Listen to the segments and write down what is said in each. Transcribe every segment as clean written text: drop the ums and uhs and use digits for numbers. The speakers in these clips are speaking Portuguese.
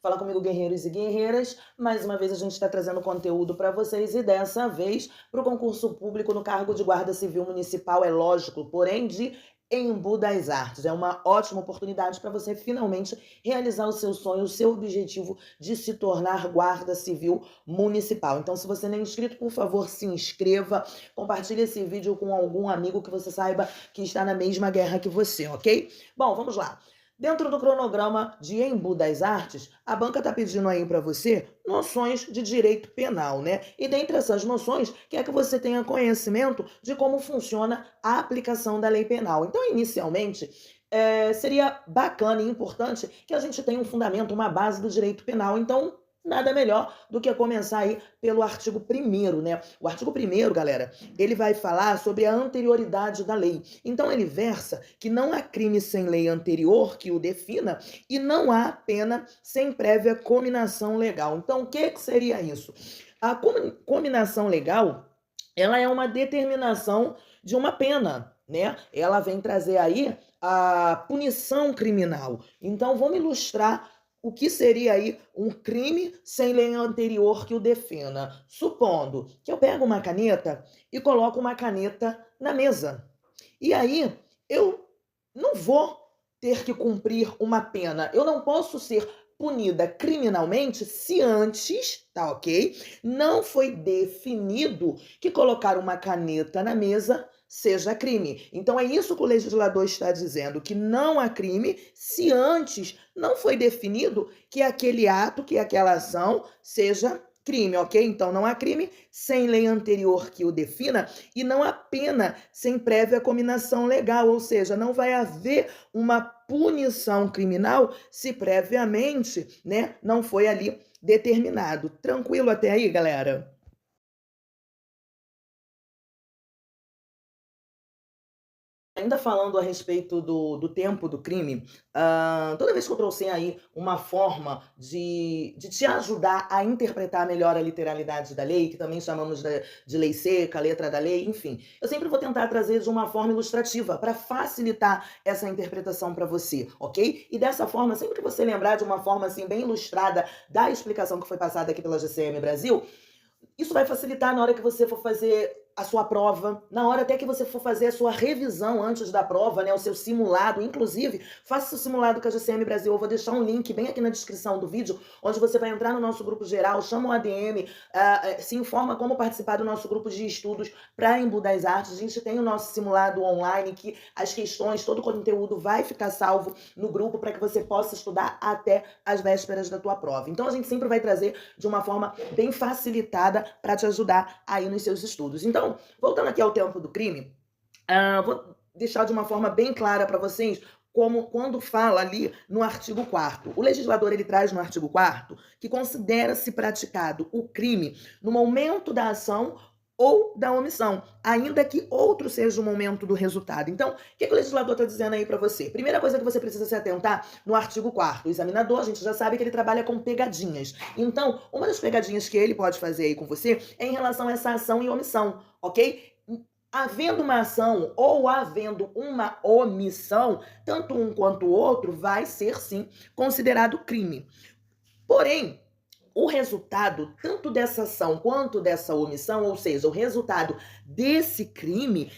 Fala comigo, guerreiros e guerreiras. Mais uma vez a gente está trazendo conteúdo para vocês e dessa vez para o concurso público no cargo de Guarda Civil Municipal, é lógico, porém de Embu das Artes. É uma ótima oportunidade para você finalmente realizar o seu sonho, o seu objetivo de se tornar Guarda Civil Municipal. Então, se você não é inscrito, por favor, se inscreva, compartilhe esse vídeo com algum amigo que você saiba que está na mesma guerra que você, ok? Bom, vamos lá. Dentro do cronograma de Embu das Artes, a banca está pedindo aí para você noções de direito penal, né? E dentre essas noções, quer que você tenha conhecimento de como funciona a aplicação da lei penal. Então, inicialmente, seria bacana e importante que a gente tenha um fundamento, uma base do direito penal. Então, nada melhor do que começar aí pelo artigo 1º, né? O artigo 1º, galera, ele vai falar sobre a anterioridade da lei. Então ele versa que não há crime sem lei anterior que o defina e não há pena sem prévia cominação legal. Então o que seria isso? A cominação legal, ela é uma determinação de uma pena, né? Ela vem trazer aí a punição criminal. Então vamos ilustrar o que seria aí um crime sem lei anterior que o defina? Supondo que eu pego uma caneta e coloco uma caneta na mesa. E aí eu não vou ter que cumprir uma pena. Eu não posso ser punida criminalmente se antes, tá ok? Não foi definido que colocar uma caneta na mesa seja crime. Então é isso que o legislador está dizendo, que não há crime se antes não foi definido que aquele ato, que aquela ação seja crime, ok? Então não há crime sem lei anterior que o defina e não há pena sem prévia cominação legal, ou seja, não vai haver uma punição criminal se previamente, né, não foi ali determinado. Tranquilo até aí, galera? Ainda falando a respeito do tempo do crime, toda vez que eu trouxer aí uma forma de te ajudar a interpretar melhor a literalidade da lei, que também chamamos de lei seca, letra da lei, enfim, eu sempre vou tentar trazer de uma forma ilustrativa para facilitar essa interpretação para você, ok? E dessa forma, sempre que você lembrar de uma forma assim bem ilustrada da explicação que foi passada aqui pela GCM Brasil, isso vai facilitar na hora que você for fazer a sua prova, na hora até que você for fazer a sua revisão antes da prova, né, o seu simulado. Inclusive, faça o simulado com a GCM Brasil. Eu vou deixar um link bem aqui na descrição do vídeo, onde você vai entrar no nosso grupo geral, chama o ADM, se informa como participar do nosso grupo de estudos para Embu das Artes. A gente tem o nosso simulado online, que as questões, todo o conteúdo vai ficar salvo no grupo para que você possa estudar até as vésperas da tua prova. Então, a gente sempre vai trazer de uma forma bem facilitada para te ajudar aí nos seus estudos. Então, voltando aqui ao tempo do crime, vou deixar de uma forma bem clara para vocês como quando fala ali no artigo 4º. O legislador ele traz no artigo 4º que considera-se praticado o crime no momento da ação ou da omissão, ainda que outro seja o momento do resultado. Então, o que o legislador está dizendo aí para você? Primeira coisa que você precisa se atentar no artigo 4º. O examinador, a gente já sabe que ele trabalha com pegadinhas. Então, uma das pegadinhas que ele pode fazer aí com você é em relação a essa ação e omissão, ok? Havendo uma ação ou havendo uma omissão, tanto um quanto o outro vai ser, sim, considerado crime. Porém, o resultado, tanto dessa ação quanto dessa omissão, ou seja, o resultado desse crime,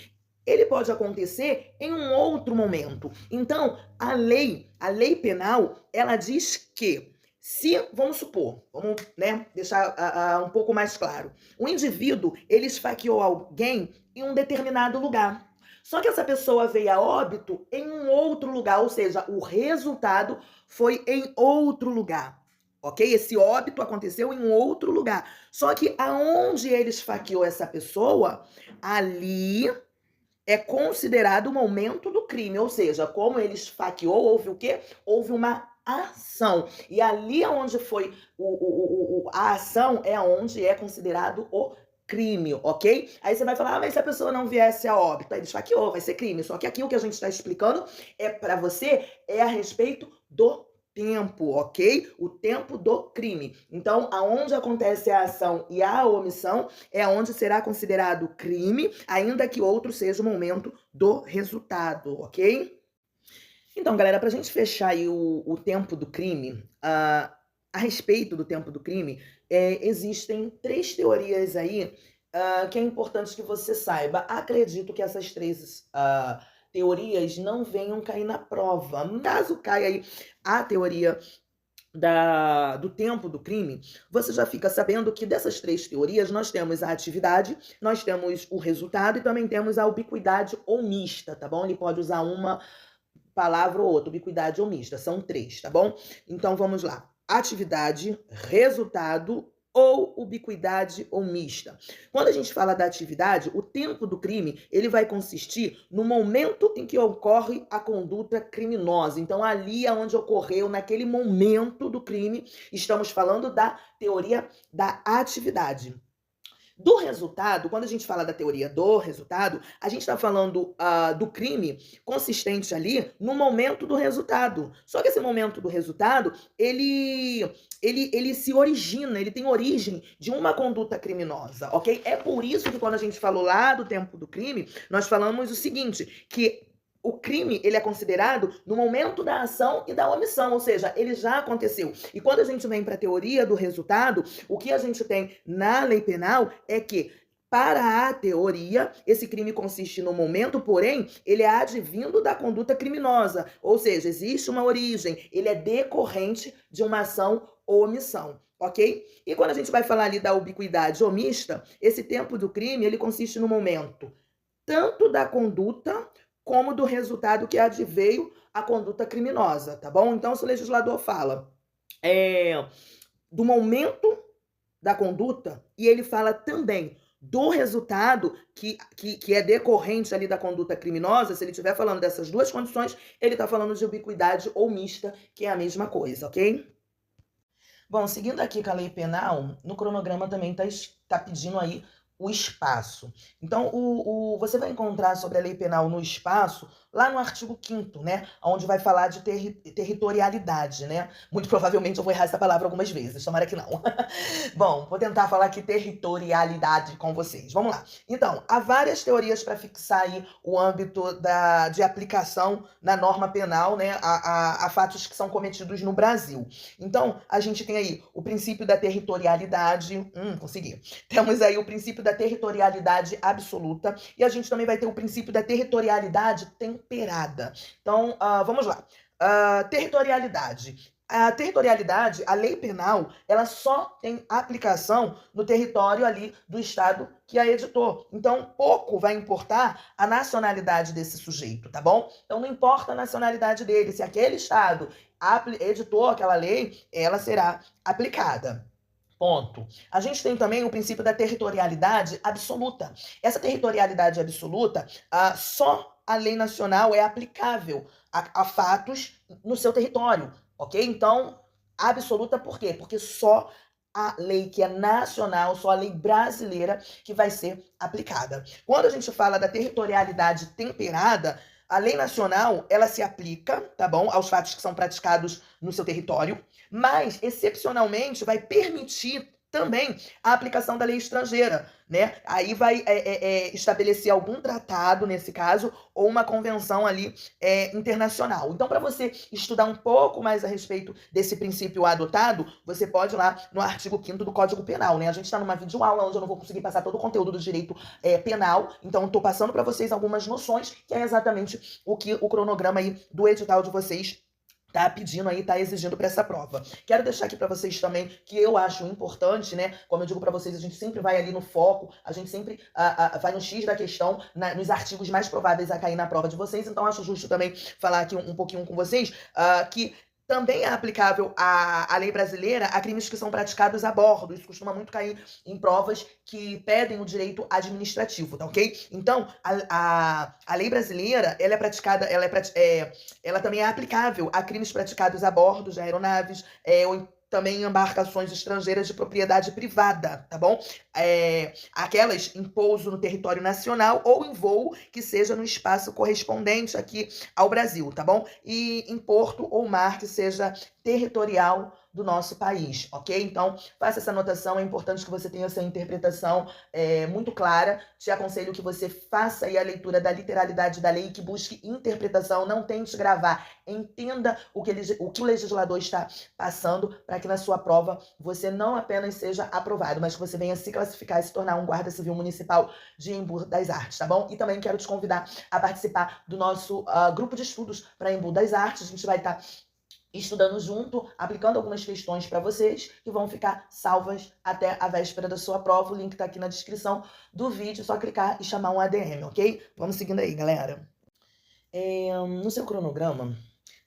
ele pode acontecer em um outro momento. Então, a lei penal, ela diz que se, vamos supor, vamos, né, deixar um pouco mais claro, o indivíduo, ele esfaqueou alguém em um determinado lugar. Só que essa pessoa veio a óbito em um outro lugar, ou seja, o resultado foi em outro lugar. Ok? Esse óbito aconteceu em um outro lugar. Só que aonde ele esfaqueou essa pessoa, ali é considerado o momento do crime. Ou seja, como ele esfaqueou, houve o quê? Houve uma ação. E ali onde foi a ação é onde é considerado o crime, ok? Aí você vai falar, mas se a pessoa não viesse a óbito, aí ele esfaqueou, vai ser crime. Só que aqui o que a gente está explicando é para você, é a respeito do tempo, ok? O tempo do crime. Então, aonde acontece a ação e a omissão é onde será considerado crime, ainda que outro seja o momento do resultado, ok? Então, galera, pra gente fechar aí o tempo do crime, a respeito do tempo do crime, existem 3 teorias aí, que é importante que você saiba. Acredito que essas 3 teorias não venham cair na prova. Caso caia aí a teoria do tempo do crime, você já fica sabendo que dessas 3 teorias nós temos a atividade, nós temos o resultado e também temos a ubiquidade ou mista, tá bom? Ele pode usar uma palavra ou outra, ubiquidade ou mista, são 3, tá bom? Então vamos lá. Atividade, resultado ou ubiquidade ou mista. Quando a gente fala da atividade, o tempo do crime, ele vai consistir no momento em que ocorre a conduta criminosa. Então ali é onde ocorreu, naquele momento do crime, estamos falando da teoria da atividade. Do resultado, quando a gente fala da teoria do resultado, a gente está falando do crime consistente ali no momento do resultado. Só que esse momento do resultado, ele se origina, ele tem origem de uma conduta criminosa, ok? É por isso que quando a gente falou lá do tempo do crime, nós falamos o seguinte, que o crime, ele é considerado no momento da ação e da omissão, ou seja, ele já aconteceu. E quando a gente vem para a teoria do resultado, o que a gente tem na lei penal é que, para a teoria, esse crime consiste no momento, porém, ele é advindo da conduta criminosa, ou seja, existe uma origem, ele é decorrente de uma ação ou omissão. Ok? E quando a gente vai falar ali da ubiquidade omista, esse tempo do crime, ele consiste no momento tanto da conduta como do resultado que adveio a conduta criminosa, tá bom? Então, se o legislador fala do momento da conduta, e ele fala também do resultado que é decorrente ali da conduta criminosa, se ele estiver falando dessas duas condições, ele está falando de ubiquidade ou mista, que é a mesma coisa, ok? Bom, seguindo aqui com a lei penal, no cronograma também tá pedindo aí o espaço. Então, você vai encontrar sobre a lei penal no espaço, lá no artigo 5º, né? Onde vai falar de territorialidade, né? Muito provavelmente eu vou errar essa palavra algumas vezes, tomara que não. Bom, vou tentar falar aqui territorialidade com vocês. Vamos lá. Então, há várias teorias para fixar aí o âmbito de aplicação na norma penal, né? A fatos que são cometidos no Brasil. Então, a gente tem aí o princípio da territorialidade. Consegui. Temos aí o princípio da territorialidade absoluta e a gente também vai ter o princípio da territorialidade temperada. Então, vamos lá. Territorialidade. A territorialidade, a lei penal, ela só tem aplicação no território ali do estado que a editou. Então, pouco vai importar a nacionalidade desse sujeito, tá bom? Então, não importa a nacionalidade dele, se aquele estado editou aquela lei, ela será aplicada. Ponto. A gente tem também o princípio da territorialidade absoluta. Essa territorialidade absoluta, só a lei nacional é aplicável a fatos no seu território, ok? Então, absoluta por quê? Porque só a lei que é nacional, só a lei brasileira que vai ser aplicada. Quando a gente fala da territorialidade temperada, a lei nacional, ela se aplica, tá bom, aos fatos que são praticados no seu território, mas, excepcionalmente, vai permitir também a aplicação da lei estrangeira, né? Aí vai estabelecer algum tratado, nesse caso, ou uma convenção ali internacional. Então, para você estudar um pouco mais a respeito desse princípio adotado, você pode ir lá no artigo 5º do Código Penal, né? A gente está numa videoaula onde eu não vou conseguir passar todo o conteúdo do direito penal, então estou passando para vocês algumas noções, que é exatamente o que o cronograma aí do edital de vocês tá pedindo aí, tá exigindo para essa prova. Quero deixar aqui para vocês também que eu acho importante, né? Como eu digo para vocês, a gente sempre vai ali no foco, a gente sempre vai no X da questão, nos artigos mais prováveis a cair na prova de vocês. Então acho justo também falar aqui um pouquinho com vocês que também é aplicável a lei brasileira a crimes que são praticados a bordo. Isso costuma muito cair em provas que pedem o direito administrativo, tá ok? Então, a lei brasileira, ela é praticada, ela também é aplicável a crimes praticados a bordo de aeronaves, ou também embarcações estrangeiras de propriedade privada, tá bom? Aquelas em pouso no território nacional ou em voo que seja no espaço correspondente aqui ao Brasil, tá bom? E em porto ou mar que seja territorial do nosso país, ok? Então, faça essa anotação, é importante que você tenha essa interpretação muito clara. Te aconselho que você faça aí a leitura da literalidade da lei, que busque interpretação, não tente gravar, entenda o que o legislador está passando para que na sua prova você não apenas seja aprovado, mas que você venha se classificar e se tornar um guarda civil municipal de Embu das Artes, tá bom? E também quero te convidar a participar do nosso grupo de estudos para Embu das Artes. A gente vai estar estudando junto, aplicando algumas questões para vocês, que vão ficar salvas até a véspera da sua prova. O link tá aqui na descrição do vídeo, só clicar e chamar um ADM, ok? Vamos seguindo aí, galera. No seu cronograma,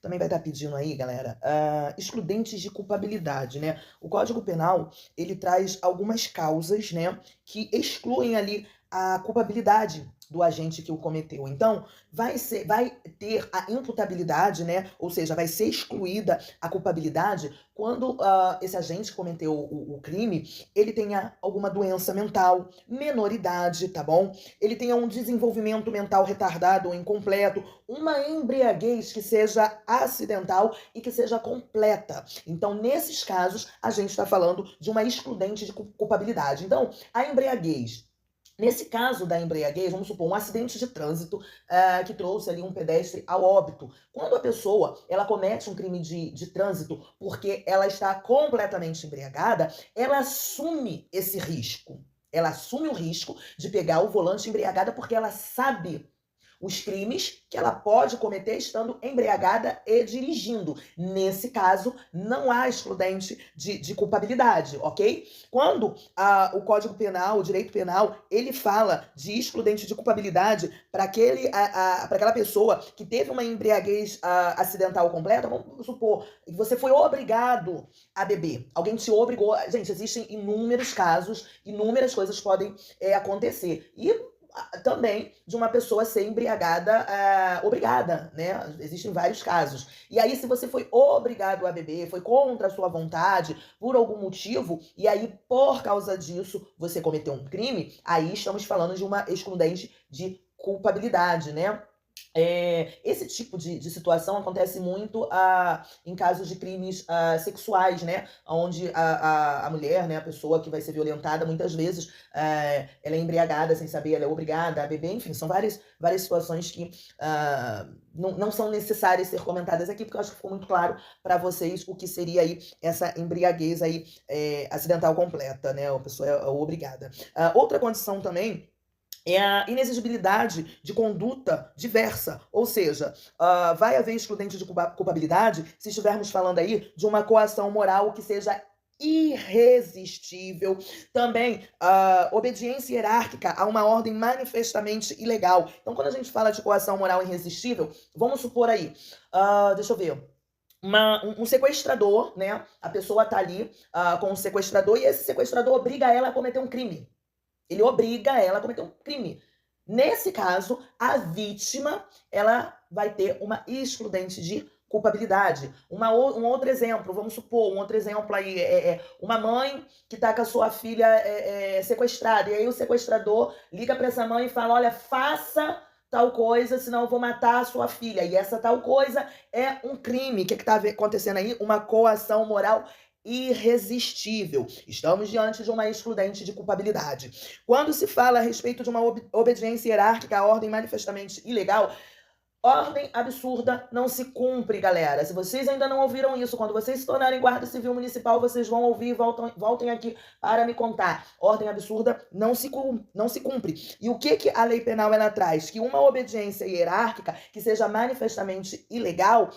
também vai estar pedindo aí, galera, excludentes de culpabilidade, né? O Código Penal, ele traz algumas causas, né, que excluem ali a culpabilidade do agente que o cometeu. Então, vai ter a imputabilidade, né? Ou seja, vai ser excluída a culpabilidade quando esse agente que cometeu o crime, ele tenha alguma doença mental, menoridade, tá bom? Ele tenha um desenvolvimento mental retardado ou incompleto, uma embriaguez que seja acidental e que seja completa. Então, nesses casos, a gente está falando de uma excludente de culpabilidade. Então, a embriaguez. Nesse caso da embriaguez, vamos supor, um acidente de trânsito que trouxe ali um pedestre ao óbito. Quando a pessoa ela comete um crime de trânsito porque ela está completamente embriagada, ela assume esse risco. Ela assume o risco de pegar o volante embriagada porque ela sabe os crimes que ela pode cometer estando embriagada e dirigindo. Nesse caso, não há excludente de culpabilidade, ok? Quando o Código Penal, o Direito Penal, ele fala de excludente de culpabilidade para aquela pessoa que teve uma embriaguez acidental completa, vamos supor que você foi obrigado a beber. Alguém te obrigou. Gente, existem inúmeros casos, inúmeras coisas podem acontecer. E também de uma pessoa ser embriagada, obrigada, né? Existem vários casos. E aí, se você foi obrigado a beber, foi contra a sua vontade, por algum motivo, e aí, por causa disso, você cometeu um crime, aí estamos falando de uma excludente de culpabilidade, né? Esse tipo de situação acontece muito em casos de crimes sexuais, né? Onde a mulher, né, a pessoa que vai ser violentada, muitas vezes ela é embriagada sem saber, ela é obrigada a beber, enfim, são várias situações que não são necessárias ser comentadas aqui, porque eu acho que ficou muito claro para vocês o que seria aí essa embriaguez aí, acidental completa, né? A pessoa é obrigada. Outra condição também é a inexigibilidade de conduta diversa, ou seja, vai haver excludente de culpabilidade se estivermos falando aí de uma coação moral que seja irresistível. Também, obediência hierárquica a uma ordem manifestamente ilegal. Então, quando a gente fala de coação moral irresistível, vamos supor aí, deixa eu ver, um sequestrador, né? A pessoa tá ali com um sequestrador e esse sequestrador obriga ela a cometer um crime. Ele obriga ela a cometer um crime. Nesse caso, a vítima ela vai ter uma excludente de culpabilidade. Um outro exemplo, vamos supor, um outro exemplo aí uma mãe que está com a sua filha sequestrada, e aí o sequestrador liga para essa mãe e fala: olha, faça tal coisa, senão eu vou matar a sua filha. E essa tal coisa é um crime. O que está acontecendo aí? Uma coação moral irresistível. Estamos diante de uma excludente de culpabilidade. Quando se fala a respeito de uma obediência hierárquica à ordem manifestamente ilegal, ordem absurda não se cumpre, galera. Se vocês ainda não ouviram isso, quando vocês se tornarem guarda civil municipal, vocês vão ouvir e voltem aqui para me contar. Ordem absurda não se cumpre. E o que a lei penal ela traz? Que uma obediência hierárquica que seja manifestamente ilegal,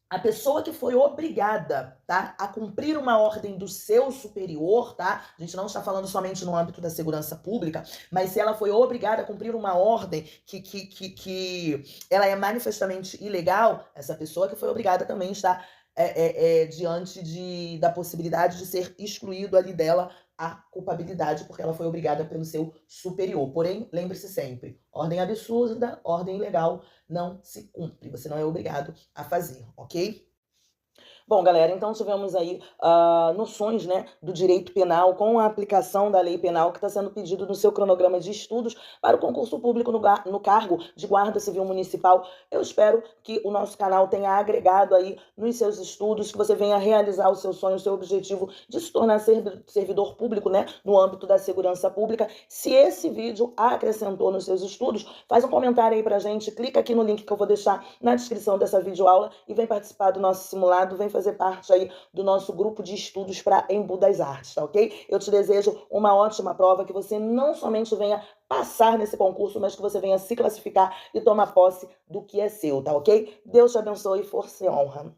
a pessoa que foi obrigada, tá, a cumprir uma ordem do seu superior, tá? A gente não está falando somente no âmbito da segurança pública, mas se ela foi obrigada a cumprir uma ordem que ela é manifestamente ilegal, essa pessoa que foi obrigada também está diante da possibilidade de ser excluído ali dela a culpabilidade, porque ela foi obrigada pelo seu superior. Porém, lembre-se sempre, ordem absurda, ordem ilegal, não se cumpre. Você não é obrigado a fazer, ok? Bom, galera, então tivemos aí noções, né, do direito penal com a aplicação da lei penal que está sendo pedido no seu cronograma de estudos para o concurso público no cargo de Guarda Civil Municipal. Eu espero que o nosso canal tenha agregado aí nos seus estudos, que você venha realizar o seu sonho, o seu objetivo de se tornar servidor público, né, no âmbito da segurança pública. Se esse vídeo acrescentou nos seus estudos, faz um comentário aí pra gente, clica aqui no link que eu vou deixar na descrição dessa videoaula e vem participar do nosso simulado, vem fazer parte aí do nosso grupo de estudos para Embu das Artes, tá ok? Eu te desejo uma ótima prova, que você não somente venha passar nesse concurso, mas que você venha se classificar e tomar posse do que é seu, tá ok? Deus te abençoe, força e honra.